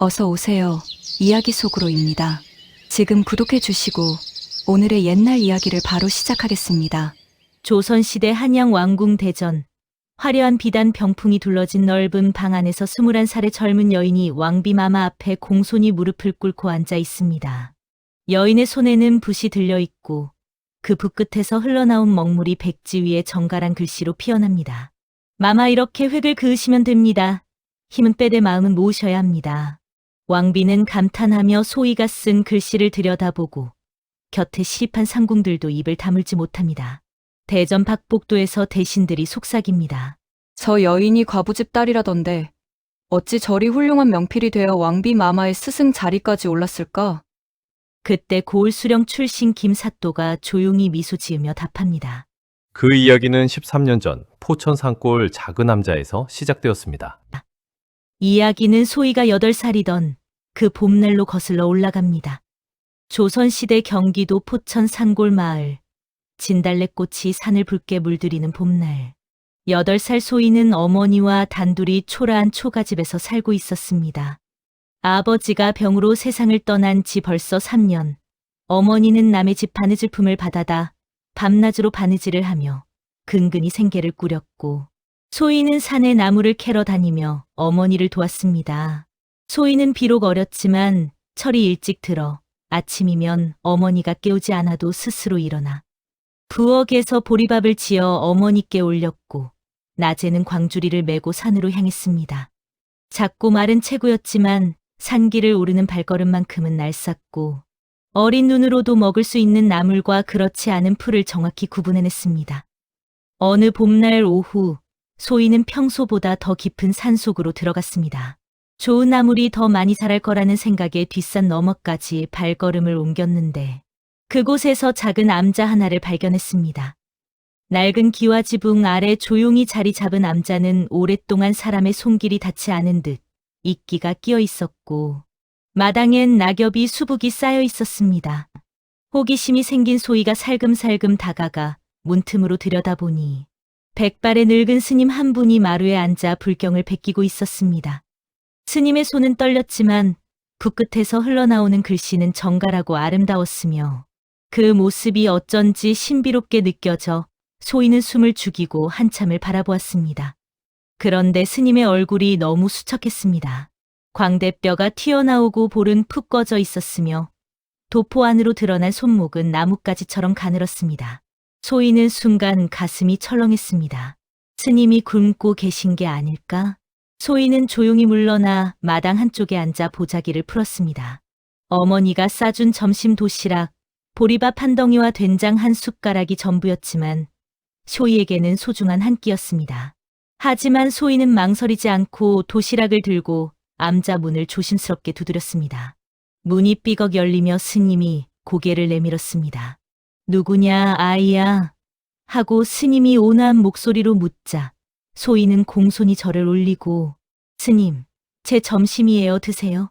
어서 오세요. 이야기 속으로입니다. 지금 구독해 주시고 오늘의 옛날 이야기를 바로 시작하겠습니다. 조선시대 한양 왕궁 대전. 화려한 비단 병풍이 둘러진 넓은 방 안에서 21살의 젊은 여인이 왕비마마 앞에 공손히 무릎을 꿇고 앉아 있습니다. 여인의 손에는 붓이 들려 있고 그 붓 끝에서 흘러나온 먹물이 백지 위에 정갈한 글씨로 피어납니다. 마마, 이렇게 획을 그으시면 됩니다. 힘은 빼되 마음은 모으셔야 합니다. 왕비는 감탄하며 소희가 쓴 글씨를 들여다보고 곁에 시립한 상궁들도 입을 다물지 못합니다. 대전 박복도에서 대신들이 속삭입니다. 저 여인이 과부집 딸이라던데 어찌 저리 훌륭한 명필이 되어 왕비 마마의 스승 자리까지 올랐을까? 그때 고을 수령 출신 김사또가 조용히 미소 지으며 답합니다. 그 이야기는 13년 전 포천 산골 작은 남자에서 시작되었습니다. 이야기는 소희가 8살이던 그 봄날로 거슬러 올라갑니다. 조선시대 경기도 포천 산골 마을. 진달래꽃이 산을 붉게 물들이는 봄날. 8살 소희는 어머니와 단둘이 초라한 초가집에서 살고 있었습니다. 아버지가 병으로 세상을 떠난 지 벌써 3년. 어머니는 남의 집 바느질품을 받아다 밤낮으로 바느질을 하며 근근히 생계를 꾸렸고, 소희는 산에 나무를 캐러 다니며 어머니를 도왔습니다. 소희는 비록 어렸지만 철이 일찍 들어 아침이면 어머니가 깨우지 않아도 스스로 일어나 부엌에서 보리밥을 지어 어머니께 올렸고, 낮에는 광주리를 메고 산으로 향했습니다. 작고 마른 체구였지만 산길을 오르는 발걸음만큼은 날쌔고, 어린 눈으로도 먹을 수 있는 나물과 그렇지 않은 풀을 정확히 구분해냈습니다. 어느 봄날 오후, 소희는 평소보다 더 깊은 산속으로 들어갔습니다. 좋은 나물이 더 많이 자랄 거라는 생각에 뒷산 너머까지 발걸음을 옮겼는데, 그곳에서 작은 암자 하나를 발견했습니다. 낡은 기와 지붕 아래 조용히 자리 잡은 암자는 오랫동안 사람의 손길이 닿지 않은 듯 이끼가 끼어 있었고, 마당엔 낙엽이 수북이 쌓여 있었습니다. 호기심이 생긴 소희가 살금살금 다가가 문틈으로 들여다보니 백발의 늙은 스님 한 분이 마루에 앉아 불경을 베끼고 있었습니다. 스님의 손은 떨렸지만 붓끝에서 흘러나오는 글씨는 정갈하고 아름다웠으며 그 모습이 어쩐지 신비롭게 느껴져 소희는 숨을 죽이고 한참을 바라보았습니다. 그런데 스님의 얼굴이 너무 수척했습니다. 광대뼈가 튀어나오고 볼은 푹 꺼져 있었으며 도포 안으로 드러난 손목은 나뭇가지처럼 가늘었습니다. 소희는 순간 가슴이 철렁했습니다. 스님이 굶고 계신 게 아닐까? 소희는 조용히 물러나 마당 한쪽에 앉아 보자기를 풀었습니다. 어머니가 싸준 점심 도시락, 보리밥 한 덩이와 된장 한 숟가락이 전부였지만 소희에게는 소중한 한 끼였습니다. 하지만 소희는 망설이지 않고 도시락을 들고 암자 문을 조심스럽게 두드렸습니다. 문이 삐걱 열리며 스님이 고개를 내밀었습니다. 누구냐, 아이야? 하고 스님이 온화한 목소리로 묻자 소희는 공손히 절을 올리고, 스님, 제 점심이에요, 드세요.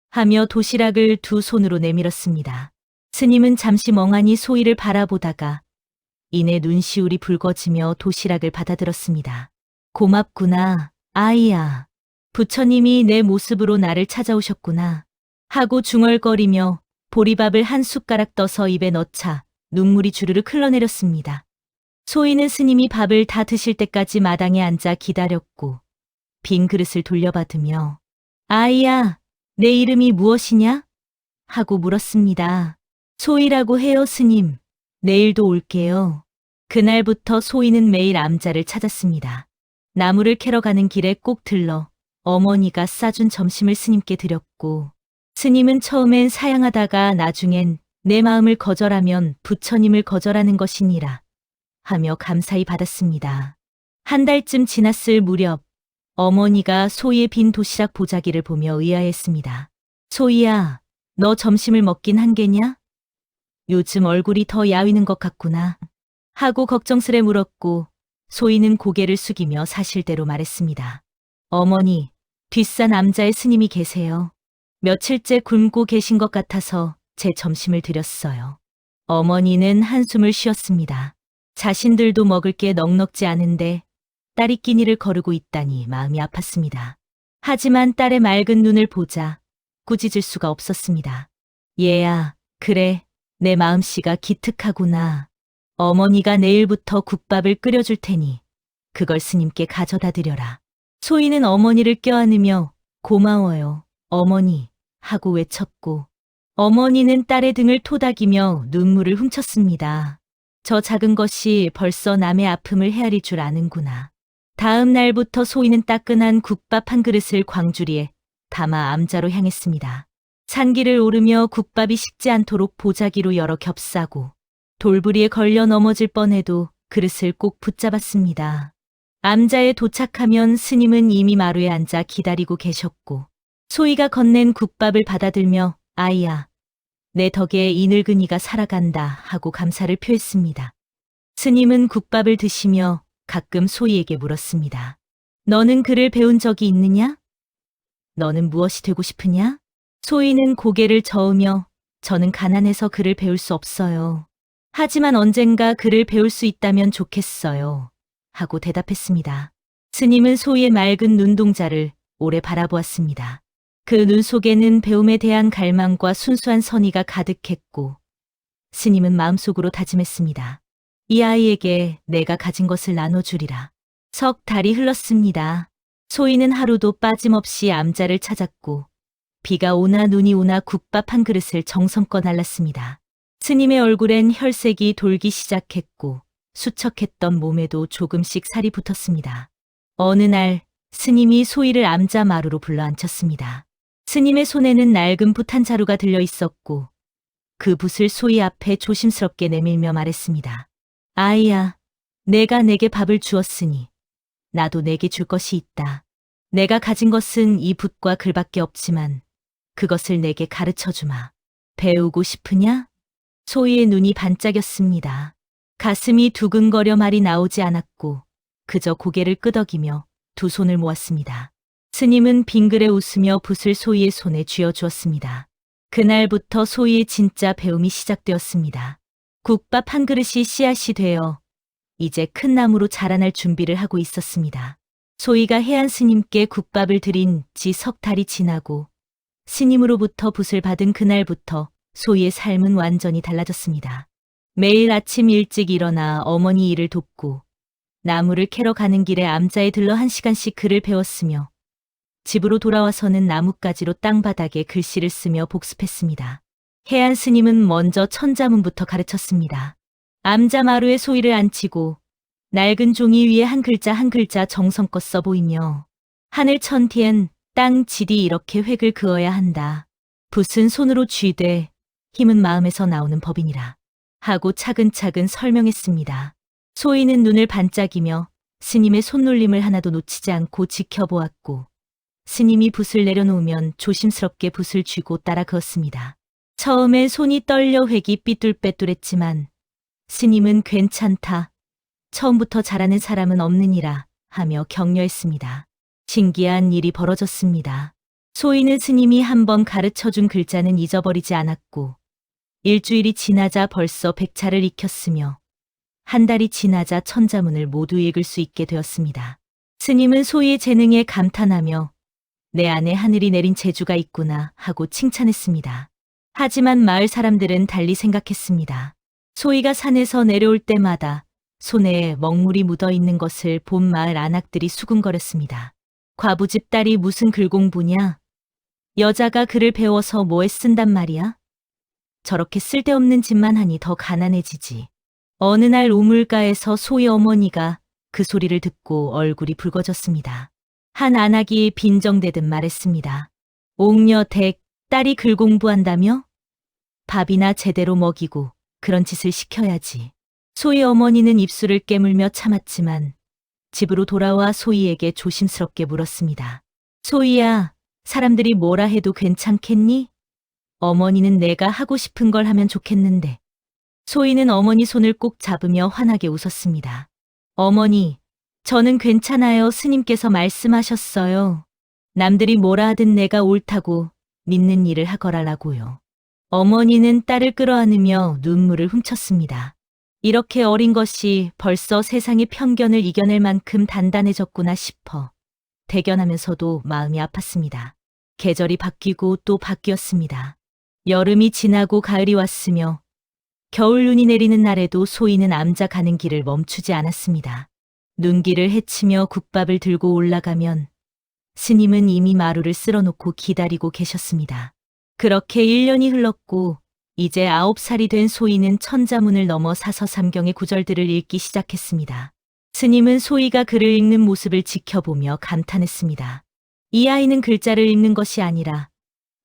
하며 도시락을 두 손으로 내밀었습니다. 스님은 잠시 멍하니 소희를 바라보다가 이내 눈시울이 붉어지며 도시락을 받아들었습니다. 고맙구나, 아이야. 부처님이 내 모습으로 나를 찾아오셨구나. 하고 중얼거리며 보리밥을 한 숟가락 떠서 입에 넣자 눈물이 주르륵 흘러내렸습니다. 소희는 스님이 밥을 다 드실 때까지 마당에 앉아 기다렸고, 빈 그릇을 돌려받으며 아이야, 내 이름이 무엇이냐? 하고 물었습니다. 소희라고 해요, 스님. 내일도 올게요. 그날부터 소희는 매일 암자를 찾았습니다. 나무를 캐러 가는 길에 꼭 들러 어머니가 싸준 점심을 스님께 드렸고, 스님은 처음엔 사양하다가 나중엔 내 마음을 거절하면 부처님을 거절하는 것이니라 하며 감사히 받았습니다. 한 달쯤 지났을 무렵, 어머니가 소희의 빈 도시락 보자기를 보며 의아했습니다. 소희야, 너 점심을 먹긴 한 게냐? 요즘 얼굴이 더 야위는 것 같구나. 하고 걱정스레 물었고, 소희는 고개를 숙이며 사실대로 말했습니다. 어머니, 뒷산 암자의 스님이 계세요. 며칠째 굶고 계신 것 같아서 제 점심을 드렸어요. 어머니는 한숨을 쉬었습니다. 자신들도 먹을 게 넉넉지 않은데 딸이 끼니를 거르고 있다니 마음이 아팠습니다. 하지만 딸의 맑은 눈을 보자 꾸짖을 수가 없었습니다. 얘야, 그래, 내 마음씨가 기특하구나. 어머니가 내일부터 국밥을 끓여줄 테니 그걸 스님께 가져다 드려라. 소희는 어머니를 껴안으며 고마워요, 어머니, 하고 외쳤고 어머니는 딸의 등을 토닥이며 눈물을 훔쳤습니다. 저 작은 것이 벌써 남의 아픔을 헤아릴 줄 아는구나. 다음 날부터 소희는 따끈한 국밥 한 그릇을 광주리에 담아 암자로 향했습니다. 산길을 오르며 국밥이 식지 않도록 보자기로 열어 겹싸고 돌부리에 걸려 넘어질 뻔해도 그릇을 꼭 붙잡았습니다. 암자에 도착하면 스님은 이미 마루에 앉아 기다리고 계셨고 소희가 건넨 국밥을 받아들며 아이야, 내 덕에 이 늙은이가 살아간다 하고 감사를 표했습니다. 스님은 국밥을 드시며 가끔 소희에게 물었습니다. 너는 글을 배운 적이 있느냐? 너는 무엇이 되고 싶으냐? 소희는 고개를 저으며 저는 가난해서 글을 배울 수 없어요. 하지만 언젠가 글을 배울 수 있다면 좋겠어요. 하고 대답했습니다. 스님은 소희의 맑은 눈동자를 오래 바라보았습니다. 그 눈 속에는 배움에 대한 갈망과 순수한 선의가 가득했고 스님은 마음속으로 다짐했습니다. 이 아이에게 내가 가진 것을 나눠주리라. 석 달이 흘렀습니다. 소희는 하루도 빠짐없이 암자를 찾았고 비가 오나 눈이 오나 국밥 한 그릇을 정성껏 날랐습니다. 스님의 얼굴엔 혈색이 돌기 시작했고 수척했던 몸에도 조금씩 살이 붙었습니다. 어느 날 스님이 소희를 암자 마루로 불러앉혔습니다. 스님의 손에는 낡은 붓 한 자루가 들려 있었고 그 붓을 소희 앞에 조심스럽게 내밀며 말했습니다. 아이야, 내가 내게 밥을 주었으니 나도 내게 줄 것이 있다. 내가 가진 것은 이 붓과 글밖에 없지만 그것을 내게 가르쳐 주마. 배우고 싶으냐? 소희의 눈이 반짝였습니다. 가슴이 두근거려 말이 나오지 않았고 그저 고개를 끄덕이며 두 손을 모았습니다. 스님은 빙그레 웃으며 붓을 소희의 손에 쥐어주었습니다. 그날부터 소희의 진짜 배움이 시작되었습니다. 국밥 한 그릇이 씨앗이 되어 이제 큰 나무로 자라날 준비를 하고 있었습니다. 소희가 해안 스님께 국밥을 드린 지 석 달이 지나고 스님으로부터 붓을 받은 그날부터 소희의 삶은 완전히 달라졌습니다. 매일 아침 일찍 일어나 어머니 일을 돕고 나무를 캐러 가는 길에 암자에 들러 1시간씩 글을 배웠으며 집으로 돌아와서는 나뭇가지로 땅바닥에 글씨를 쓰며 복습했습니다. 해안 스님은 먼저 천자문부터 가르쳤습니다. 암자 마루에 소희를 앉히고 낡은 종이 위에 한 글자 한 글자 정성껏 써보이며 하늘 천티엔 땅 지디 이렇게 획을 그어야 한다. 붓은 손으로 쥐되 힘은 마음에서 나오는 법이니라. 하고 차근차근 설명했습니다. 소희는 눈을 반짝이며 스님의 손놀림을 하나도 놓치지 않고 지켜보았고 스님이 붓을 내려놓으면 조심스럽게 붓을 쥐고 따라 그었습니다. 처음엔 손이 떨려 획이 삐뚤빼뚤했지만 스님은 괜찮다. 처음부터 잘하는 사람은 없느니라 하며 격려했습니다. 신기한 일이 벌어졌습니다. 소희는 스님이 한번 가르쳐준 글자는 잊어버리지 않았고 일주일이 지나자 벌써 100차를 익혔으며 한 달이 지나자 천자문을 모두 읽을 수 있게 되었습니다. 스님은 소희의 재능에 감탄하며 내 안에 하늘이 내린 재주가 있구나 하고 칭찬했습니다. 하지만 마을 사람들은 달리 생각했습니다. 소희가 산에서 내려올 때마다 손에 먹물이 묻어 있는 것을 본 마을 안악들이 수군거렸습니다. 과부집 딸이 무슨 글공부냐? 여자가 글을 배워서 뭐에 쓴단 말이야? 저렇게 쓸데없는 짓만 하니 더 가난해지지. 어느 날 우물가에서 소희 어머니가 그 소리를 듣고 얼굴이 붉어졌습니다. 한 안악이 빈정대듯 말했습니다. 옥녀 댁, 딸이 글 공부한다며? 밥이나 제대로 먹이고 그런 짓을 시켜야지. 소희 어머니는 입술을 깨물며 참았지만 집으로 돌아와 소희에게 조심스럽게 물었습니다. 소희야, 사람들이 뭐라 해도 괜찮겠니? 어머니는 내가 하고 싶은 걸 하면 좋겠는데. 소희는 어머니 손을 꼭 잡으며 환하게 웃었습니다. 어머니, 저는 괜찮아요. 스님께서 말씀하셨어요. 남들이 뭐라 하든 내가 옳다고 믿는 일을 하거라라고요. 어머니는 딸을 끌어안으며 눈물을 훔쳤습니다. 이렇게 어린 것이 벌써 세상의 편견을 이겨낼 만큼 단단해졌구나 싶어 대견하면서도 마음이 아팠습니다. 계절이 바뀌고 또 바뀌었습니다. 여름이 지나고 가을이 왔으며 겨울 눈이 내리는 날에도 소희는 암자 가는 길을 멈추지 않았습니다. 눈길을 헤치며 국밥을 들고 올라가면 스님은 이미 마루를 쓸어놓고 기다리고 계셨습니다. 그렇게 1년이 흘렀고 이제 9살이 된 소희는 천자문을 넘어 사서삼경의 구절들을 읽기 시작했습니다. 스님은 소희가 글을 읽는 모습을 지켜보며 감탄했습니다. 이 아이는 글자를 읽는 것이 아니라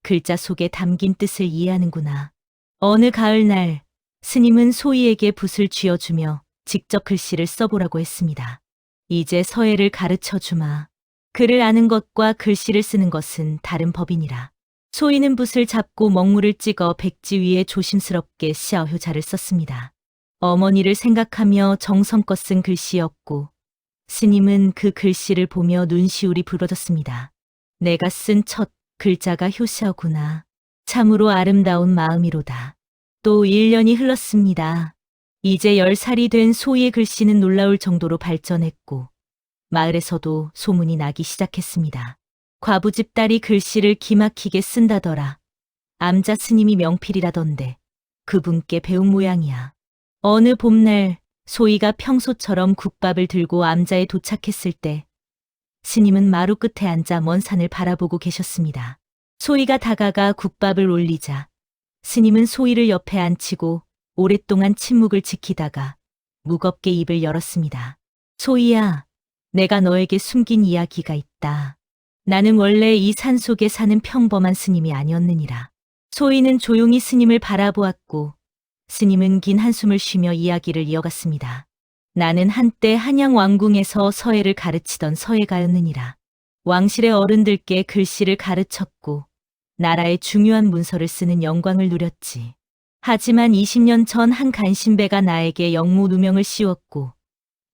글자 속에 담긴 뜻을 이해하는구나. 어느 가을날 스님은 소희에게 붓을 쥐어주며 직접 글씨를 써보라고 했습니다. 이제 서예를 가르쳐 주마. 글을 아는 것과 글씨를 쓰는 것은 다른 법이니라. 소희는 붓을 잡고 먹물을 찍어 백지 위에 조심스럽게 시아효자를 썼습니다. 어머니를 생각하며 정성껏 쓴 글씨였고 스님은 그 글씨를 보며 눈시울이 부러졌습니다. 내가 쓴 첫 글자가 효시하구나. 참으로 아름다운 마음이로다. 또 1년이 흘렀습니다. 이제 10살이 된 소희의 글씨는 놀라울 정도로 발전했고 마을에서도 소문이 나기 시작했습니다. 과부집 딸이 글씨를 기막히게 쓴다더라. 암자 스님이 명필이라던데 그분께 배운 모양이야. 어느 봄날 소희가 평소처럼 국밥을 들고 암자에 도착했을 때 스님은 마루 끝에 앉아 먼 산을 바라보고 계셨습니다. 소희가 다가가 국밥을 올리자 스님은 소희를 옆에 앉히고 오랫동안 침묵을 지키다가 무겁게 입을 열었습니다. 소희야, 내가 너에게 숨긴 이야기가 있다. 나는 원래 이 산속에 사는 평범한 스님이 아니었느니라. 소희는 조용히 스님을 바라보았고 스님은 긴 한숨을 쉬며 이야기를 이어갔습니다. 나는 한때 한양 왕궁에서 서예를 가르치던 서예가였느니라. 왕실의 어른들께 글씨를 가르쳤고 나라의 중요한 문서를 쓰는 영광을 누렸지. 하지만 20년 전 한 간신배가 나에게 영모 누명을 씌웠고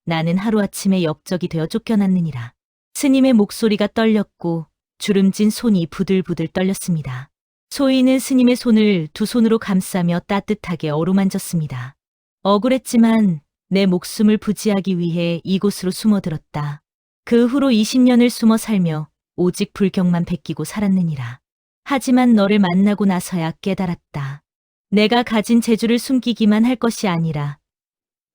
나는 하루아침에 역적이 되어 쫓겨났느니라. 스님의 목소리가 떨렸고 주름진 손이 부들부들 떨렸습니다. 소희는 스님의 손을 두 손으로 감싸며 따뜻하게 어루만졌습니다. 억울했지만 내 목숨을 부지하기 위해 이곳으로 숨어들었다. 그 후로 20년을 숨어 살며 오직 불경만 베끼고 살았느니라. 하지만 너를 만나고 나서야 깨달았다. 내가 가진 재주를 숨기기만 할 것이 아니라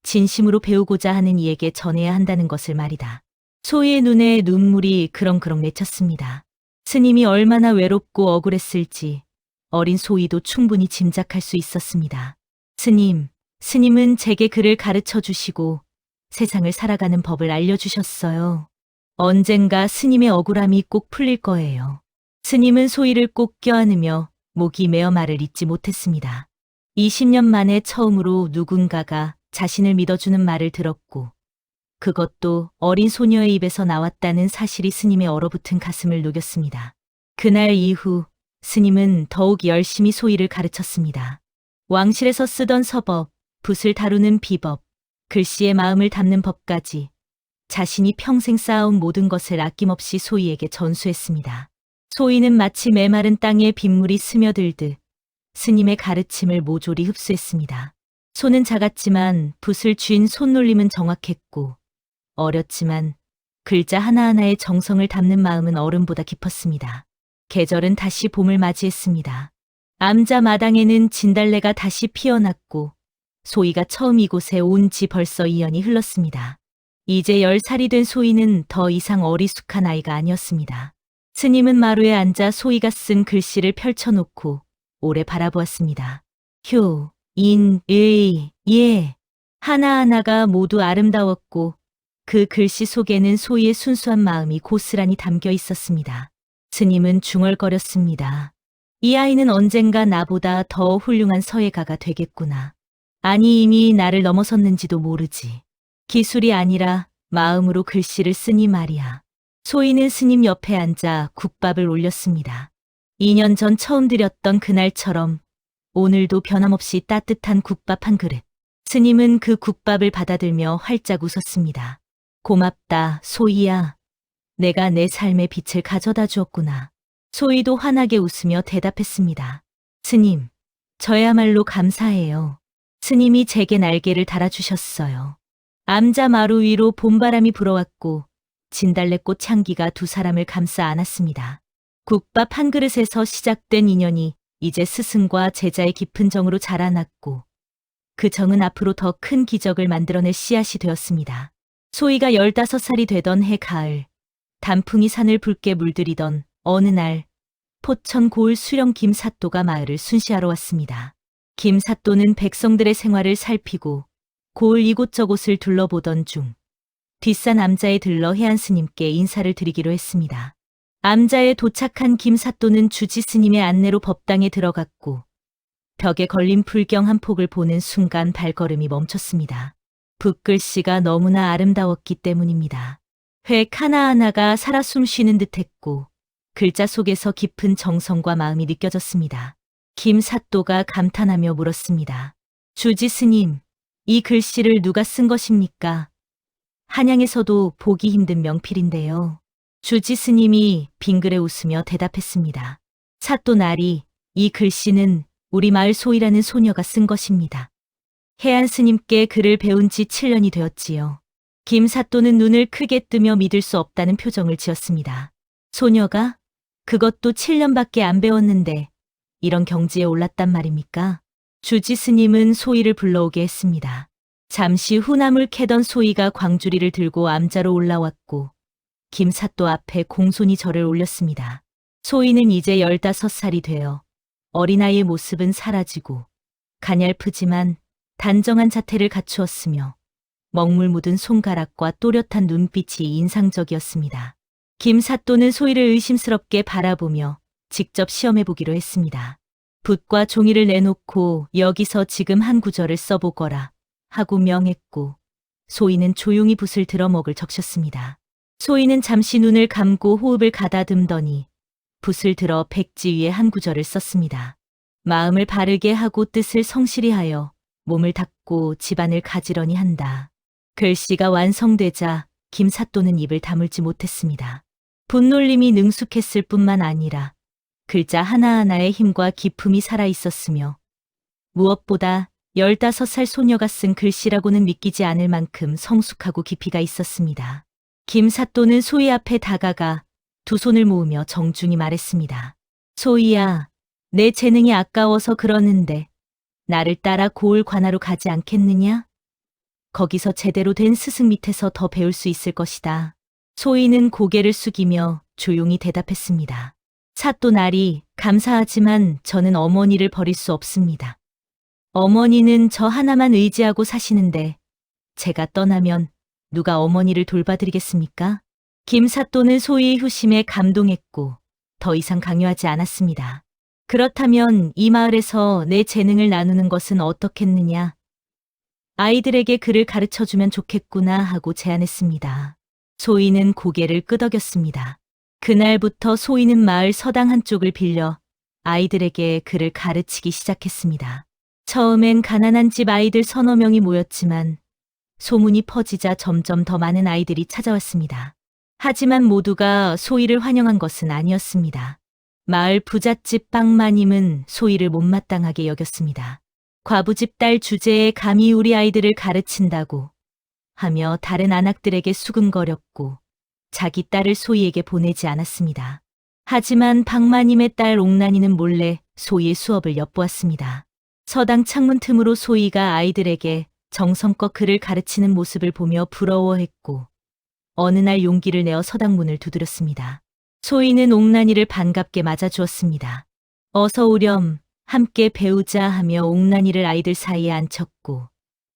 진심으로 배우고자 하는 이에게 전해야 한다는 것을 말이다. 소희의 눈에 눈물이 그렁그렁 맺혔습니다. 스님이 얼마나 외롭고 억울했을지 어린 소희도 충분히 짐작할 수 있었습니다. 스님은 제게 글을 가르쳐 주시고 세상을 살아가는 법을 알려주셨어요. 언젠가 스님의 억울함이 꼭 풀릴 거예요. 스님은 소희를 꼭 껴안으며 목이 메어 말을 잇지 못했습니다. 20년 만에 처음으로 누군가가 자신을 믿어주는 말을 들었고 그것도 어린 소녀의 입에서 나왔다는 사실이 스님의 얼어붙은 가슴을 녹였습니다. 그날 이후 스님은 더욱 열심히 소희를 가르쳤습니다. 왕실에서 쓰던 서법, 붓을 다루는 비법, 글씨의 마음을 담는 법까지 자신이 평생 쌓아온 모든 것을 아낌없이 소희에게 전수했습니다. 소희는 마치 메마른 땅에 빗물이 스며들듯 스님의 가르침을 모조리 흡수했습니다. 손은 작았지만 붓을 쥔 손놀림은 정확했고 어렸지만 글자 하나하나의 정성을 담는 마음은 어른보다 깊었습니다. 계절은 다시 봄을 맞이했습니다. 암자 마당에는 진달래가 다시 피어났고 소희가 처음 이곳에 온 지 벌써 2년이 흘렀습니다. 이제 10살이 된 소희는 더 이상 어리숙한 아이가 아니었습니다. 스님은 마루에 앉아 소희가 쓴 글씨를 펼쳐놓고 오래 바라보았습니다. 효, 인, 의, 예. 하나하나가 모두 아름다웠고 그 글씨 속에는 소희의 순수한 마음이 고스란히 담겨 있었습니다. 스님은 중얼거렸습니다. 이 아이는 언젠가 나보다 더 훌륭한 서예가가 되겠구나. 아니 이미 나를 넘어섰는지도 모르지. 기술이 아니라 마음으로 글씨를 쓰니 말이야. 소희는 스님 옆에 앉아 국밥을 올렸습니다. 2년 전 처음 드렸던 그날처럼 오늘도 변함없이 따뜻한 국밥 한 그릇. 스님은 그 국밥을 받아들며 활짝 웃었습니다. 고맙다, 소희야. 내가 내 삶의 빛을 가져다 주었구나. 소희도 환하게 웃으며 대답했습니다. 스님, 저야말로 감사해요. 스님이 제게 날개를 달아주셨어요. 암자 마루 위로 봄바람이 불어왔고 진달래꽃 향기가 두 사람을 감싸 안았습니다. 국밥 한 그릇에서 시작된 인연이 이제 스승과 제자의 깊은 정으로 자라났고 그 정은 앞으로 더 큰 기적을 만들어낼 씨앗이 되었습니다. 소희가 15살이 되던 해 가을, 단풍이 산을 붉게 물들이던 어느 날 포천 고을 수령 김사또가 마을을 순시하러 왔습니다. 김사또는 백성들의 생활을 살피고 고을 이곳저곳을 둘러보던 중 뒷산 암자에 들러 해안 스님께 인사를 드리기로 했습니다. 암자에 도착한 김사또는 주지 스님의 안내로 법당에 들어갔고 벽에 걸린 불경 한 폭을 보는 순간 발걸음이 멈췄습니다. 붓글씨가 너무나 아름다웠기 때문입니다. 획 하나하나가 살아 숨쉬는 듯했고 글자 속에서 깊은 정성과 마음이 느껴졌습니다. 김사또가 감탄하며 물었습니다. 주지 스님, 이 글씨를 누가 쓴 것입니까? 한양에서도 보기 힘든 명필인데요. 주지 스님이 빙그레 웃으며 대답했습니다. 사또 나리, 이 글씨는 우리 마을 소희라는 소녀가 쓴 것입니다. 해안 스님께 글을 배운 지 7년이 되었지요. 김사또는 눈을 크게 뜨며 믿을 수 없다는 표정을 지었습니다. 소녀가? 그것도 7년밖에 안 배웠는데 이런 경지에 올랐단 말입니까? 주지 스님은 소희를 불러오게 했습니다. 잠시 후 나물 캐던 소희가 광주리를 들고 암자로 올라왔고 김사또 앞에 공손히 절을 올렸습니다. 소희는 이제 15살이 되어 어린아이의 모습은 사라지고 가냘프지만 단정한 자태를 갖추었으며 먹물 묻은 손가락과 또렷한 눈빛이 인상적이었습니다. 김사또는 소희를 의심스럽게 바라보며 직접 시험해보기로 했습니다. 붓과 종이를 내놓고 여기서 지금 한 구절을 써보거라 하고 명했고 소희는 조용히 붓을 들어먹을 적셨습니다. 소희는 잠시 눈을 감고 호흡을 가다듬더니 붓을 들어 백지 위에 한 구절을 썼습니다. 마음을 바르게 하고 뜻을 성실히 하여 몸을 닦고 집안을 가지런히 한다. 글씨가 완성되자 김사또는 입을 다물지 못했습니다. 붓놀림이 능숙했을 뿐만 아니라 글자 하나하나의 힘과 기품이 살아있었으며 무엇보다 15살 소녀가 쓴 글씨라고는 믿기지 않을 만큼 성숙하고 깊이가 있었습니다. 김사또는 소희 앞에 다가가 두 손을 모으며 정중히 말했습니다. 소희야, 내 재능이 아까워서 그러는데 나를 따라 고을 관하로 가지 않겠느냐? 거기서 제대로 된 스승 밑에서 더 배울 수 있을 것이다. 소희는 고개를 숙이며 조용히 대답했습니다. 사또 나리, 감사하지만 저는 어머니를 버릴 수 없습니다. 어머니는 저 하나만 의지하고 사시는데 제가 떠나면 누가 어머니를 돌봐드리겠습니까? 김사또는 소희의 효심에 감동했고 더 이상 강요하지 않았습니다. 그렇다면 이 마을에서 내 재능을 나누는 것은 어떻겠느냐? 아이들에게 글을 가르쳐주면 좋겠구나 하고 제안했습니다. 소희는 고개를 끄덕였습니다. 그날부터 소희는 마을 서당 한쪽을 빌려 아이들에게 글을 가르치기 시작했습니다. 처음엔 가난한 집 아이들 서너 명이 모였지만 소문이 퍼지자 점점 더 많은 아이들이 찾아왔습니다. 하지만 모두가 소희를 환영한 것은 아니었습니다. 마을 부잣집 빵마님은 소희를 못마땅하게 여겼습니다. 과부집 딸 주제에 감히 우리 아이들을 가르친다고 하며 다른 안악들에게 수근거렸고 자기 딸을 소희에게 보내지 않았습니다. 하지만 박마님의 딸 옥란이는 몰래 소희의 수업을 엿보았습니다. 서당 창문 틈으로 소희가 아이들에게 정성껏 글을 가르치는 모습을 보며 부러워했고 어느 날 용기를 내어 서당 문을 두드렸습니다. 소희는 옥란이를 반갑게 맞아주었습니다. 어서 오렴, 함께 배우자 하며 옥란이를 아이들 사이에 앉혔고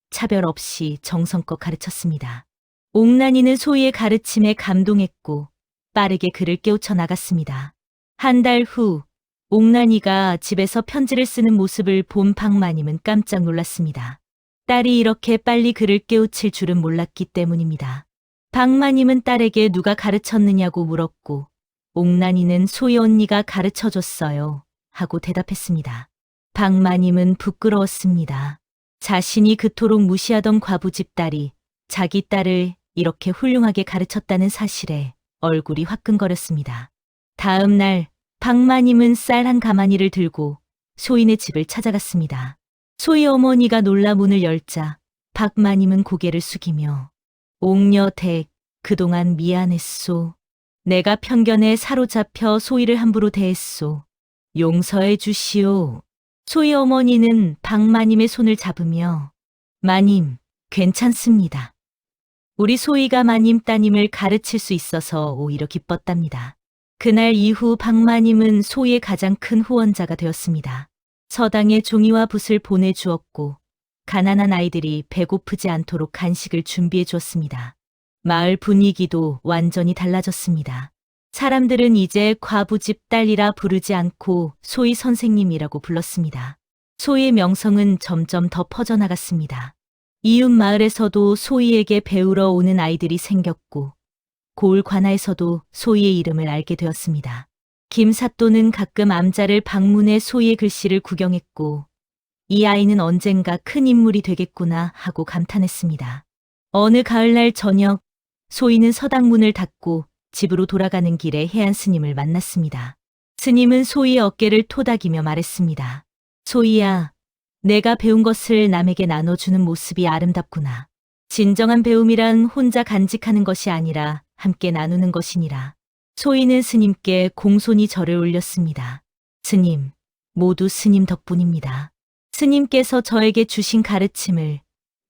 차별 없이 정성껏 가르쳤습니다. 옥란이는 소희의 가르침에 감동했고 빠르게 그를 깨우쳐 나갔습니다. 한 달 후 옥란이가 집에서 편지를 쓰는 모습을 본 박마님은 깜짝 놀랐습니다. 딸이 이렇게 빨리 그를 깨우칠 줄은 몰랐기 때문입니다. 박마님은 딸에게 누가 가르쳤느냐고 물었고 옥란이는 소희 언니가 가르쳐줬어요 하고 대답했습니다. 박마님은 부끄러웠습니다. 자신이 그토록 무시하던 과부집 딸이 자기 딸을 이렇게 훌륭하게 가르쳤다는 사실에 얼굴이 화끈거렸습니다. 다음 날 박마님은 쌀 한 가마니를 들고 소희네 집을 찾아갔습니다. 소희 어머니가 놀라 문을 열자 박마님은 고개를 숙이며 옥녀댁, 그동안 미안했소. 내가 편견에 사로잡혀 소희를 함부로 대했소. 용서해 주시오. 소희 어머니는 박마님의 손을 잡으며 마님, 괜찮습니다. 우리 소희가 마님 따님을 가르칠 수 있어서 오히려 기뻤답니다. 그날 이후 박마님은 소희의 가장 큰 후원자가 되었습니다. 서당에 종이와 붓을 보내주었고 가난한 아이들이 배고프지 않도록 간식을 준비해 주었습니다. 마을 분위기도 완전히 달라졌습니다. 사람들은 이제 과부집 딸이라 부르지 않고 소희 선생님이라고 불렀습니다. 소희의 명성은 점점 더 퍼져나갔습니다. 이웃 마을에서도 소희에게 배우러 오는 아이들이 생겼고 고을 관아에서도 소희의 이름을 알게 되었습니다. 김사또는 가끔 암자를 방문해 소희의 글씨를 구경했고 이 아이는 언젠가 큰 인물이 되겠구나 하고 감탄했습니다. 어느 가을날 저녁 소희는 서당 문을 닫고 집으로 돌아가는 길에 해안 스님을 만났습니다. 스님은 소희의 어깨를 토닥이며 말했습니다. 소희야, 내가 배운 것을 남에게 나눠주는 모습이 아름답구나. 진정한 배움이란 혼자 간직하는 것이 아니라 함께 나누는 것이니라. 소희는 스님께 공손히 절을 올렸습니다. 스님, 모두 스님 덕분입니다. 스님께서 저에게 주신 가르침을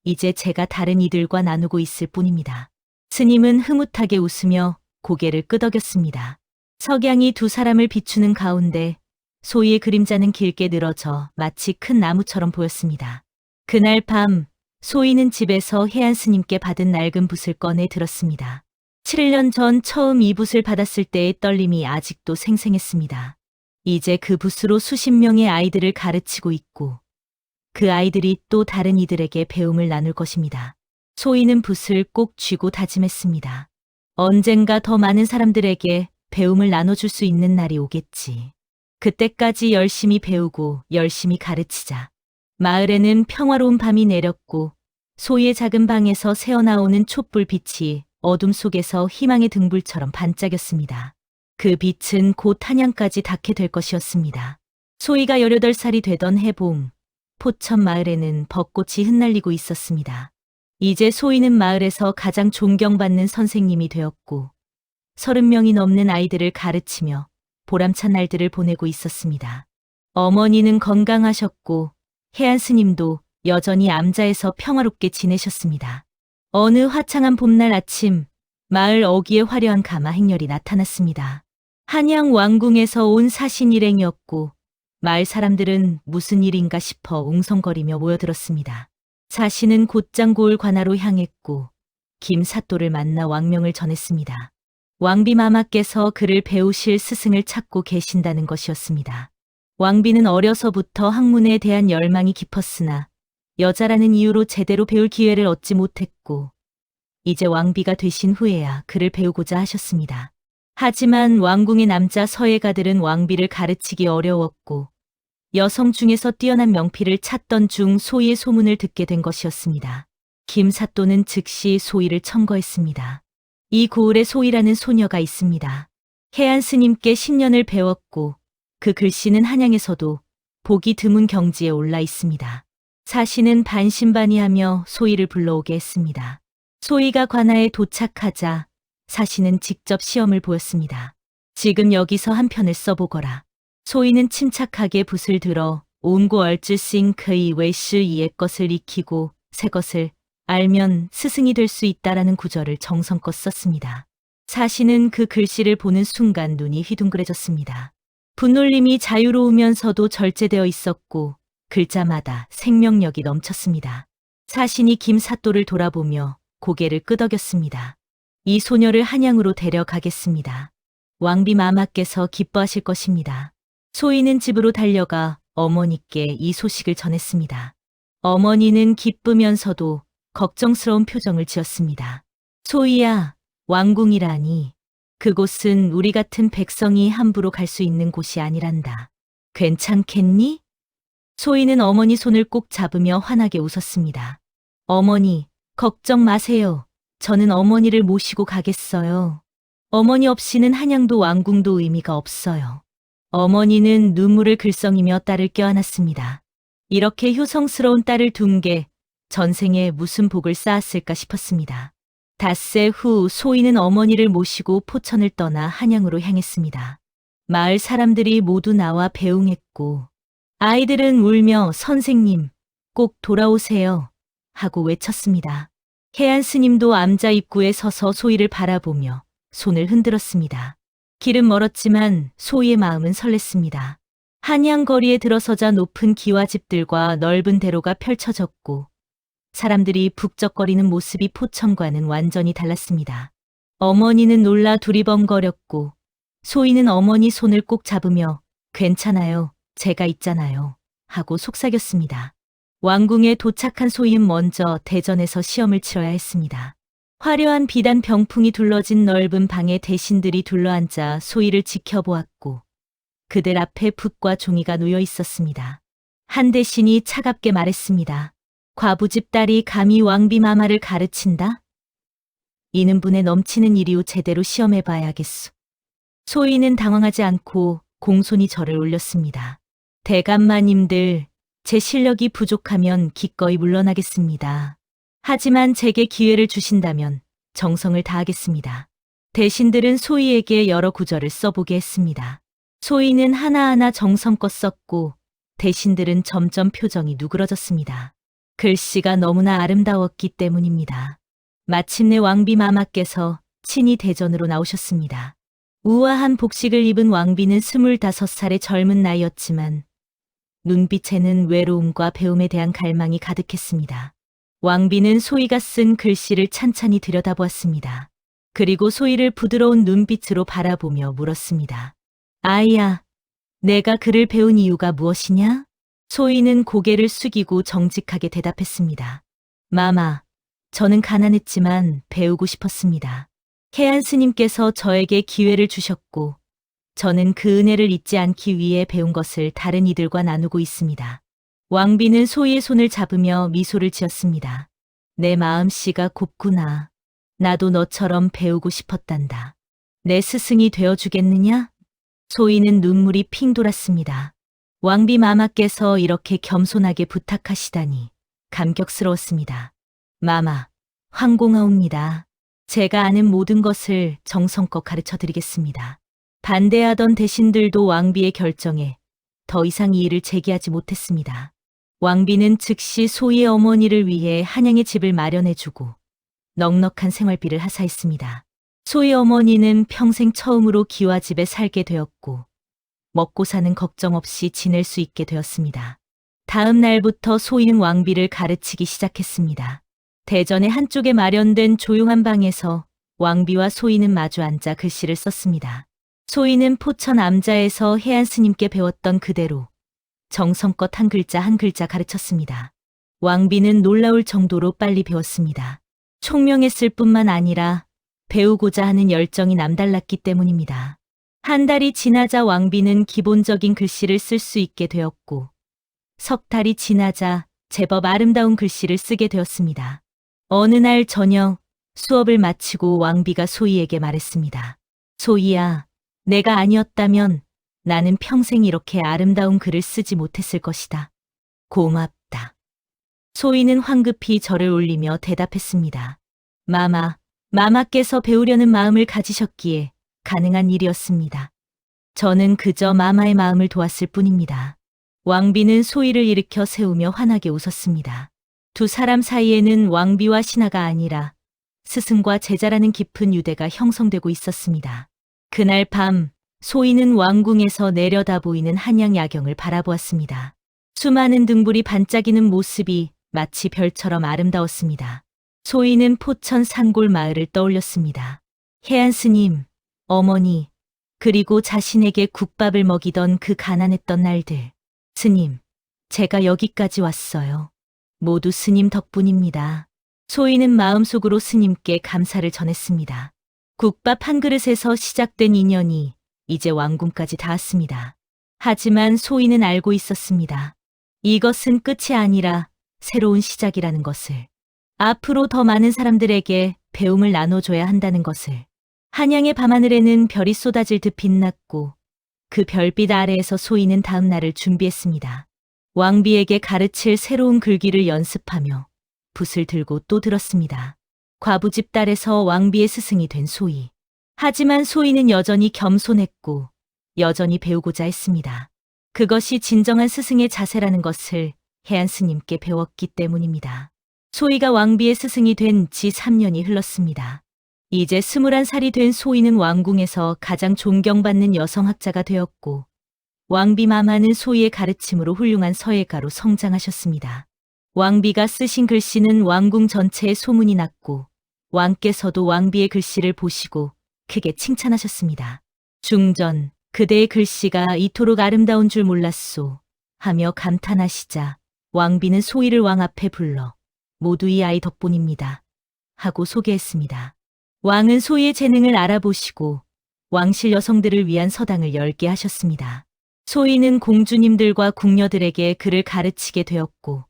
이제 제가 다른 이들과 나누고 있을 뿐입니다. 스님은 흐뭇하게 웃으며 고개를 끄덕였습니다. 석양이 두 사람을 비추는 가운데 소희의 그림자는 길게 늘어져 마치 큰 나무처럼 보였습니다. 그날 밤 소희는 집에서 해안 스님께 받은 낡은 붓을 꺼내 들었습니다. 7년 전 처음 이 붓을 받았을 때의 떨림이 아직도 생생했습니다. 이제 그 붓으로 수십 명의 아이들을 가르치고 있고 그 아이들이 또 다른 이들에게 배움을 나눌 것입니다. 소희는 붓을 꼭 쥐고 다짐했습니다. 언젠가 더 많은 사람들에게 배움을 나눠줄 수 있는 날이 오겠지. 그때까지 열심히 배우고 열심히 가르치자. 마을에는 평화로운 밤이 내렸고 소희의 작은 방에서 새어나오는 촛불빛이 어둠 속에서 희망의 등불처럼 반짝였습니다. 그 빛은 곧 한양까지 닿게 될 것이었습니다. 소희가 18살이 되던 해봄, 포천 마을에는 벚꽃이 흩날리고 있었습니다. 이제 소희는 마을에서 가장 존경받는 선생님이 되었고 30명이 넘는 아이들을 가르치며 보람찬 날들을 보내고 있었습니다. 어머니는 건강하셨고 해안 스님도 여전히 암자에서 평화롭게 지내셨습니다. 어느 화창한 봄날 아침, 마을 어귀에 화려한 가마 행렬이 나타났습니다. 한양 왕궁에서 온 사신 일행이었고 마을 사람들은 무슨 일인가 싶어 웅성거리며 모여들었습니다. 사신은 곧장 고을 관아로 향했고 김사또를 만나 왕명을 전했습니다. 왕비마마께서 그를 배우실 스승을 찾고 계신다는 것이었습니다. 왕비는 어려서부터 학문에 대한 열망이 깊었으나 여자라는 이유로 제대로 배울 기회를 얻지 못했고 이제 왕비가 되신 후에야 그를 배우고자 하셨습니다. 하지만 왕궁의 남자 서예가들은 왕비를 가르치기 어려웠고 여성 중에서 뛰어난 명필을 찾던 중 소희의 소문을 듣게 된 것이었습니다. 김사또는 즉시 소희를 청거했습니다. 이 고을에 소희라는 소녀가 있습니다. 해안 스님께 10년을 배웠고 그 글씨는 한양에서도 보기 드문 경지에 올라 있습니다. 사신은 반신반의하며 소희를 불러오게 했습니다. 소희가 관아에 도착하자 사신은 직접 시험을 보였습니다. 지금 여기서 한 편을 써보거라. 소희는 침착하게 붓을 들어 온고 얼쯔싱 그의 외시 이의 것을 익히고 새 것을 알면 스승이 될 수 있다라는 구절을 정성껏 썼습니다. 사신은 그 글씨를 보는 순간 눈이 휘둥그레졌습니다. 붓놀림이 자유로우면서도 절제되어 있었고 글자마다 생명력이 넘쳤습니다. 사신이 김사또를 돌아보며 고개를 끄덕였습니다. 이 소녀를 한양으로 데려가겠습니다. 왕비 마마께서 기뻐하실 것입니다. 소희는 집으로 달려가 어머니께 이 소식을 전했습니다. 어머니는 기쁘면서도 걱정스러운 표정을 지었습니다. 소희야, 왕궁이라니. 그곳은 우리 같은 백성이 함부로 갈 수 있는 곳이 아니란다. 괜찮겠니? 소희는 어머니 손을 꼭 잡으며 환하게 웃었습니다. 어머니, 걱정 마세요. 저는 어머니를 모시고 가겠어요. 어머니 없이는 한양도 왕궁도 의미가 없어요. 어머니는 눈물을 글썽이며 딸을 껴안았습니다. 이렇게 효성스러운 딸을 둔 게 전생에 무슨 복을 쌓았을까 싶었습니다. 닷새 후 소희는 어머니를 모시고 포천을 떠나 한양으로 향했습니다. 마을 사람들이 모두 나와 배웅했고 아이들은 울며 선생님, 꼭 돌아오세요 하고 외쳤습니다. 해안 스님도 암자 입구에 서서 소희를 바라보며 손을 흔들었습니다. 길은 멀었지만 소희의 마음은 설렜습니다. 한양 거리에 들어서자 높은 기와집들과 넓은 대로가 펼쳐졌고 사람들이 북적거리는 모습이 포천과는 완전히 달랐습니다. 어머니는 놀라 두리번거렸고 소희는 어머니 손을 꼭 잡으며 괜찮아요, 제가 있잖아요 하고 속삭였습니다. 왕궁에 도착한 소희는 먼저 대전에서 시험을 치러야 했습니다. 화려한 비단 병풍이 둘러진 넓은 방에 대신들이 둘러앉아 소희를 지켜보았고 그들 앞에 붓과 종이가 놓여 있었습니다. 한 대신이 차갑게 말했습니다. 과부집 딸이 감히 왕비마마를 가르친다? 이는 분에 넘치는 일이오 제대로 시험해봐야겠소. 소희는 당황하지 않고 공손히 절을 올렸습니다. 대감마님들, 제 실력이 부족하면 기꺼이 물러나겠습니다. 하지만 제게 기회를 주신다면 정성을 다하겠습니다. 대신들은 소희에게 여러 구절을 써보게 했습니다. 소희는 하나하나 정성껏 썼고 대신들은 점점 표정이 누그러졌습니다. 글씨가 너무나 아름다웠기 때문입니다. 마침내 왕비마마께서 친히 대전으로 나오셨습니다. 우아한 복식을 입은 왕비는 25살의 젊은 나이였지만 눈빛에는 외로움과 배움에 대한 갈망이 가득했습니다. 왕비는 소희가 쓴 글씨를 찬찬히 들여다보았습니다. 그리고 소희를 부드러운 눈빛으로 바라보며 물었습니다. 아이야, 내가 글을 배운 이유가 무엇이냐? 소희는 고개를 숙이고 정직하게 대답했습니다. 마마, 저는 가난했지만 배우고 싶었습니다. 해안 스님께서 저에게 기회를 주셨고 저는 그 은혜를 잊지 않기 위해 배운 것을 다른 이들과 나누고 있습니다. 왕비는 소희의 손을 잡으며 미소를 지었습니다. 내 마음씨가 곱구나. 나도 너처럼 배우고 싶었단다. 내 스승이 되어주겠느냐? 소희는 눈물이 핑 돌았습니다. 왕비 마마께서 이렇게 겸손하게 부탁하시다니 감격스러웠습니다. 마마, 황공하옵니다. 제가 아는 모든 것을 정성껏 가르쳐 드리겠습니다. 반대하던 대신들도 왕비의 결정에 더 이상 이의를 제기하지 못했습니다. 왕비는 즉시 소희의 어머니를 위해 한양에 집을 마련해주고 넉넉한 생활비를 하사했습니다. 소희 어머니는 평생 처음으로 기와집에 살게 되었고 먹고 사는 걱정 없이 지낼 수 있게 되었습니다. 다음 날부터 소희는 왕비를 가르치기 시작했습니다. 대전의 한쪽에 마련된 조용한 방에서 왕비와 소희는 마주 앉아 글씨를 썼습니다. 소희는 포천 암자에서 해안 스님께 배웠던 그대로 정성껏 한 글자 한 글자 가르쳤습니다. 왕비는 놀라울 정도로 빨리 배웠습니다. 총명했을 뿐만 아니라 배우고자 하는 열정이 남달랐기 때문입니다. 한 달이 지나자 왕비는 기본적인 글씨를 쓸 수 있게 되었고 석 달이 지나자 제법 아름다운 글씨를 쓰게 되었습니다. 어느 날 저녁 수업을 마치고 왕비가 소희에게 말했습니다. 소희야, 내가 아니었다면 나는 평생 이렇게 아름다운 글을 쓰지 못했을 것이다. 고맙다. 소희는 황급히 절을 올리며 대답했습니다. 마마께서 배우려는 마음을 가지셨기에 가능한 일이었습니다. 저는 그저 마마의 마음을 도왔을 뿐입니다. 왕비는 소희를 일으켜 세우며 환하게 웃었습니다. 두 사람 사이에는 왕비와 신하가 아니라 스승과 제자라는 깊은 유대가 형성되고 있었습니다. 그날 밤 소희는 왕궁에서 내려다 보이는 한양 야경을 바라보았습니다. 수많은 등불이 반짝이는 모습이 마치 별처럼 아름다웠습니다. 소희는 포천 산골 마을을 떠올렸습니다. 해안 스님, 어머니, 그리고 자신에게 국밥을 먹이던 그 가난했던 날들. 스님, 제가 여기까지 왔어요. 모두 스님 덕분입니다. 소희는 마음속으로 스님께 감사를 전했습니다. 국밥 한 그릇에서 시작된 인연이 이제 왕궁까지 닿았습니다. 하지만 소희는 알고 있었습니다. 이것은 끝이 아니라 새로운 시작이라는 것을. 앞으로 더 많은 사람들에게 배움을 나눠줘야 한다는 것을. 한양의 밤하늘에는 별이 쏟아질 듯 빛났고 그 별빛 아래에서 소희는 다음 날을 준비했습니다. 왕비에게 가르칠 새로운 글귀를 연습하며 붓을 들고 또 들었습니다. 과부집 딸에서 왕비의 스승이 된 소희. 하지만 소희는 여전히 겸손했고 여전히 배우고자 했습니다. 그것이 진정한 스승의 자세라는 것을 해안 스님께 배웠기 때문입니다. 소희가 왕비의 스승이 된 지 3년이 흘렀습니다. 이제 21살이 된 소희는 왕궁에서 가장 존경받는 여성학자가 되었고 왕비 마마는 소희의 가르침으로 훌륭한 서예가로 성장하셨습니다. 왕비가 쓰신 글씨는 왕궁 전체에 소문이 났고 왕께서도 왕비의 글씨를 보시고 크게 칭찬하셨습니다. 중전, 그대의 글씨가 이토록 아름다운 줄 몰랐소 하며 감탄하시자 왕비는 소희를 왕 앞에 불러 모두 이 아이 덕분입니다 하고 소개했습니다. 왕은 소희의 재능을 알아보시고 왕실 여성들을 위한 서당을 열게 하셨습니다. 소희는 공주님들과 궁녀들에게 글을 가르치게 되었고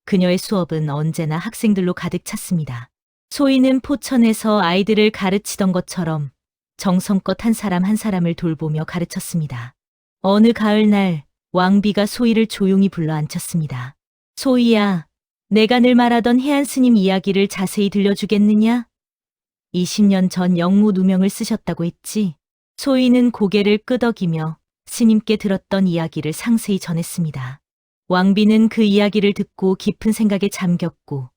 그녀의 수업은 언제나 학생들로 가득 찼습니다. 소희는 포천에서 아이들을 가르치던 것처럼 정성껏 한 사람 한 사람을 돌보며 가르쳤습니다. 어느 가을날 왕비가 소희를 조용히 불러 앉혔습니다. 소희야, 내가 늘 말하던 해안 스님 이야기를 자세히 들려주겠느냐? 20년 전 영무 누명을 쓰셨다고 했지? 소희는 고개를 끄덕이며 스님께 들었던 이야기를 상세히 전했습니다. 왕비는 그 이야기를 듣고 깊은 생각에 잠겼고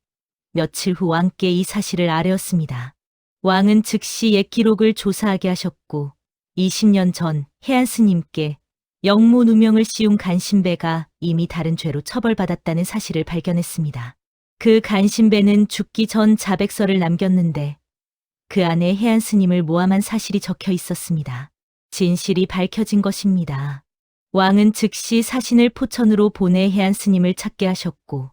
며칠 후 왕께 이 사실을 아뢰었습니다. 왕은 즉시 옛 기록을 조사하게 하셨고 20년 전 해안 스님께 영무 누명을 씌운 간신배가 이미 다른 죄로 처벌받았다는 사실을 발견했습니다. 그 간신배는 죽기 전 자백서를 남겼는데 그 안에 해안 스님을 모함한 사실이 적혀 있었습니다. 진실이 밝혀진 것입니다. 왕은 즉시 사신을 포천으로 보내 해안 스님을 찾게 하셨고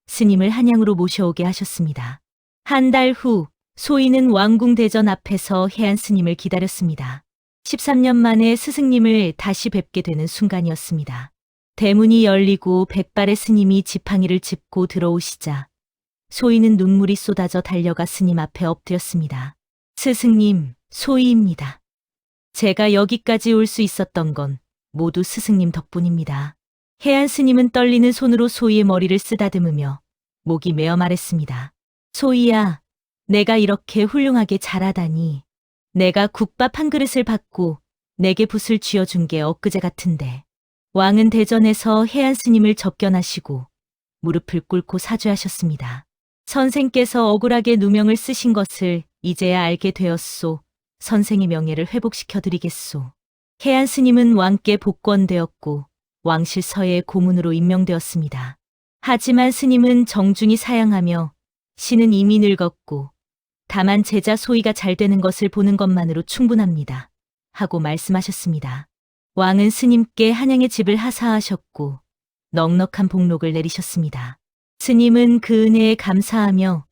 스님을 한양으로 모셔오게 하셨습니다. 한 달 후 소희는 왕궁 대전 앞에서 해안 스님을 기다렸습니다. 13년 만에 스승님을 다시 뵙게 되는 순간이었습니다. 대문이 열리고 백발의 스님이 지팡이를 짚고 들어오시자 소희는 눈물이 쏟아져 달려가 스님 앞에 엎드렸습니다. 스승님, 소희입니다. 제가 여기까지 올 수 있었던 건 모두 스승님 덕분입니다. 해안 스님은 떨리는 손으로 소희의 머리를 쓰다듬으며 목이 메어 말했습니다. 소희야, 내가 이렇게 훌륭하게 자라다니. 내가 국밥 한 그릇을 받고 내게 붓을 쥐어준 게 엊그제 같은데. 왕은 대전에서 해안 스님을 접견하시고 무릎을 꿇고 사죄하셨습니다. 선생께서 억울하게 누명을 쓰신 것을 이제야 알게 되었소. 선생의 명예를 회복시켜드리겠소. 해안 스님은 왕께 복권되었고 왕실 서예 고문으로 임명되었습니다. 하지만 스님은 정중히 사양하며 신은 이미 늙었고 다만 제자 소희가 잘 되는 것을 보는 것만으로 충분합니다. 하고 말씀하셨습니다. 왕은 스님께 한양의 집을 하사하셨고 넉넉한 복록을 내리셨습니다. 스님은 그 은혜에 감사하며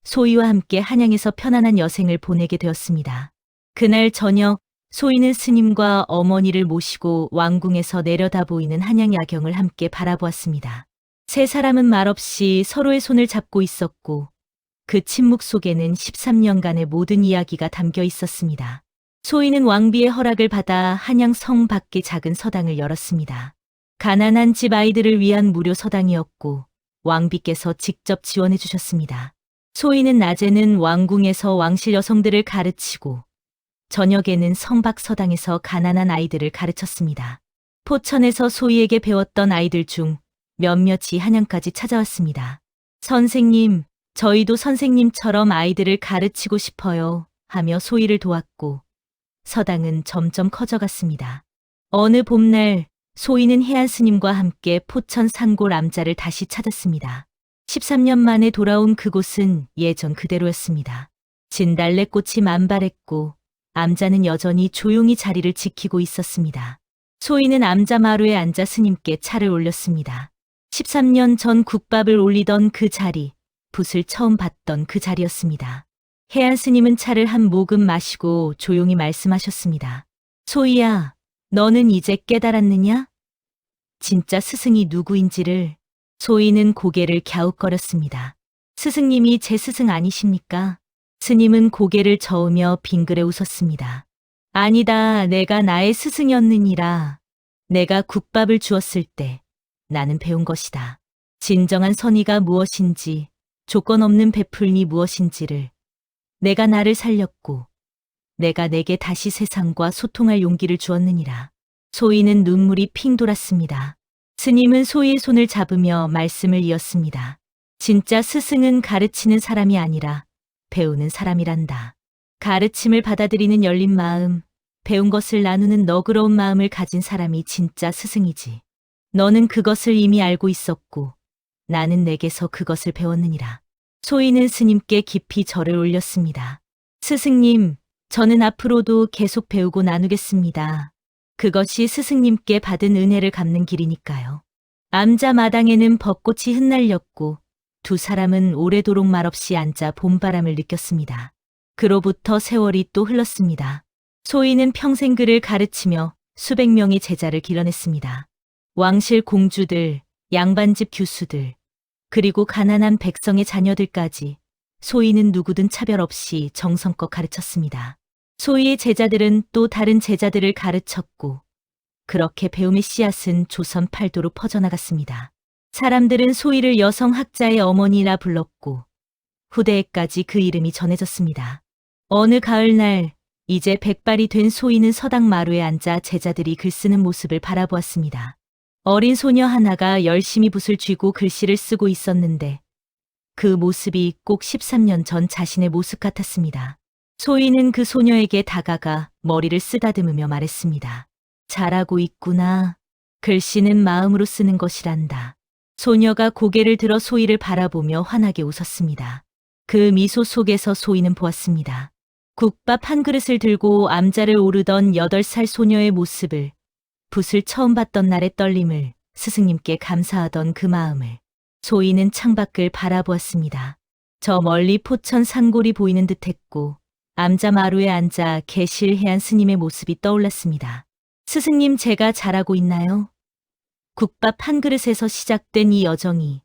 소희와 함께 한양에서 편안한 여생을 보내게 되었습니다. 그날 저녁 소희는 스님과 어머니를 모시고 왕궁에서 내려다 보이는 한양 야경을 함께 바라보았습니다. 세 사람은 말없이 서로의 손을 잡고 있었고 그 침묵 속에는 13년간의 모든 이야기가 담겨 있었습니다. 소희는 왕비의 허락을 받아 한양 성 밖에 작은 서당을 열었습니다. 가난한 집 아이들을 위한 무료 서당이었고 왕비께서 직접 지원해 주셨습니다. 소희는 낮에는 왕궁에서 왕실 여성들을 가르치고 저녁에는 성박 서당에서 가난한 아이들을 가르쳤습니다. 포천에서 소희에게 배웠던 아이들 중 몇몇이 한양까지 찾아왔습니다. 선생님, 저희도 선생님처럼 아이들을 가르치고 싶어요 하며 소희를 도왔고 서당은 점점 커져갔습니다. 어느 봄날 소희는 해안 스님과 함께 포천 산골 암자를 다시 찾았습니다. 13년 만에 돌아온 그곳은 예전 그대로였습니다. 진달래꽃이 만발했고 암자는 여전히 조용히 자리를 지키고 있었습니다. 소희는 암자 마루에 앉아 스님께 차를 올렸습니다. 13년 전 국밥을 올리던 그 자리, 붓을 처음 봤던 그 자리였습니다. 해안 스님은 차를 한 모금 마시고 조용히 말씀하셨습니다. 소희야, 너는 이제 깨달았느냐? 진짜 스승이 누구인지를. 소희는 고개를 갸웃거렸습니다. 스승님이 제 스승 아니십니까? 스님은 고개를 저으며 빙그레 웃었습니다. 아니다, 내가 나의 스승이었느니라. 내가 국밥을 주었을 때 나는 배운 것이다. 진정한 선의가 무엇인지, 조건 없는 베풀미 무엇인지를 내가 나를 살렸고 내가 내게 다시 세상과 소통할 용기를 주었느니라. 소희는 눈물이 핑 돌았습니다. 스님은 소희의 손을 잡으며 말씀을 이었습니다. 진짜 스승은 가르치는 사람이 아니라 배우는 사람이란다. 가르침을 받아들이는 열린 마음, 배운 것을 나누는 너그러운 마음을 가진 사람이 진짜 스승이지. 너는 그것을 이미 알고 있었고 나는 내게서 그것을 배웠느니라. 소희는 스님께 깊이 절을 올렸습니다. 스승님, 저는 앞으로도 계속 배우고 나누겠습니다. 그것이 스승님께 받은 은혜를 갚는 길이니까요. 암자 마당에는 벚꽃이 흩날렸고 두 사람은 오래도록 말없이 앉아 봄바람을 느꼈습니다. 그로부터 세월이 또 흘렀습니다. 소희는 평생 글을 가르치며 수백 명의 제자를 길러냈습니다. 왕실 공주들, 양반집 교수들, 그리고 가난한 백성의 자녀들까지 소희는 누구든 차별 없이 정성껏 가르쳤습니다. 소희의 제자들은 또 다른 제자들을 가르쳤고 그렇게 배움의 씨앗은 조선 팔도로 퍼져나갔습니다. 사람들은 소희를 여성학자의 어머니라 불렀고 후대에까지 그 이름이 전해졌습니다. 어느 가을날 이제 백발이 된 소희는 서당 마루에 앉아 제자들이 글 쓰는 모습을 바라보았습니다. 어린 소녀 하나가 열심히 붓을 쥐고 글씨를 쓰고 있었는데 그 모습이 꼭 13년 전 자신의 모습 같았습니다. 소희는 그 소녀에게 다가가 머리를 쓰다듬으며 말했습니다. 잘하고 있구나. 글씨는 마음으로 쓰는 것이란다. 소녀가 고개를 들어 소희를 바라보며 환하게 웃었습니다. 그 미소 속에서 소희는 보았습니다. 국밥 한 그릇을 들고 암자를 오르던 8살 소녀의 모습을, 붓을 처음 봤던 날의 떨림을, 스승님께 감사하던 그 마음을. 소희는 창밖을 바라보았습니다. 저 멀리 포천 산골이 보이는 듯했고 암자 마루에 앉아 계실해한 스님의 모습이 떠올랐습니다. 스승님, 제가 잘하고 있나요? 국밥 한 그릇에서 시작된 이 여정이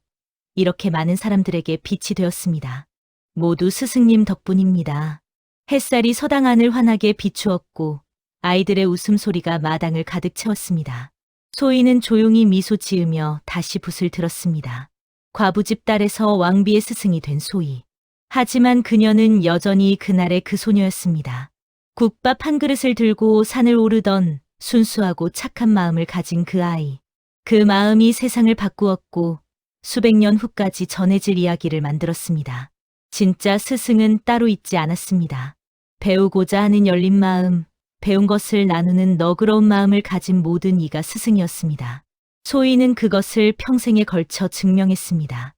이렇게 많은 사람들에게 빛이 되었습니다. 모두 스승님 덕분입니다. 햇살이 서당 안을 환하게 비추었고 아이들의 웃음소리가 마당을 가득 채웠습니다. 소희는 조용히 미소 지으며 다시 붓을 들었습니다. 과부집 딸에서 왕비의 스승이 된 소희. 하지만 그녀는 여전히 그날의 그 소녀였습니다. 국밥 한 그릇을 들고 산을 오르던 순수하고 착한 마음을 가진 그 아이. 그 마음이 세상을 바꾸었고 수백 년 후까지 전해질 이야기를 만들었습니다. 진짜 스승은 따로 있지 않았습니다. 배우고자 하는 열린 마음, 배운 것을 나누는 너그러운 마음을 가진 모든 이가 스승이었습니다. 소희는 그것을 평생에 걸쳐 증명했습니다.